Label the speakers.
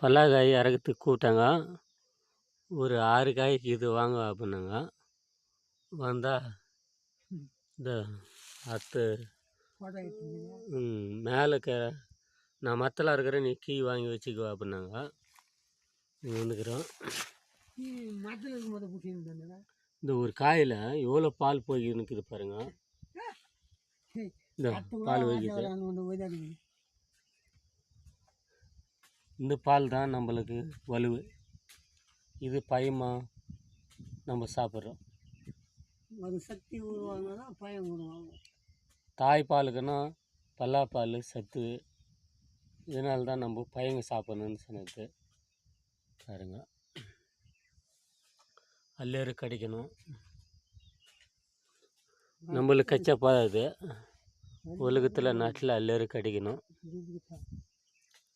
Speaker 1: பல்லாக்காய் இறக்கத்துக்கு கூப்பிட்டாங்க. ஒரு 6 காய்க்கு இது வாங்க அப்படின்னாங்க. வந்தால் இந்த அத்து மேலே நான் மத்தலாம் இருக்கிறேன், நீ கீ வாங்கி வச்சுக்குவா அப்படின்னாங்க. இங்கே வந்துக்கிறோம். இந்த ஒரு காயில் எவ்வளோ பால் போய் நிற்குது பாருங்க. இந்த பால் வைக்குது. இந்த பால் தான் நம்மளுக்கு வலுவு. இது பயமா நம்ம சாப்பிட்றோம்.
Speaker 2: அது சக்தி உருவாங்க பயம் உருவாங்க.
Speaker 1: தாய்ப்பாலுக்குன்னா பல்லாப்பால் சத்து. இதனால தான் நம்ம பையங்க சாப்பிட்ணுன்னு சொன்னது பாருங்க. அல்லேறு கிடைக்கணும். நம்மளுக்கு கச்சா போகாது. உலகத்தில் நாட்டில் அல்லேறு கிடைக்கணும்.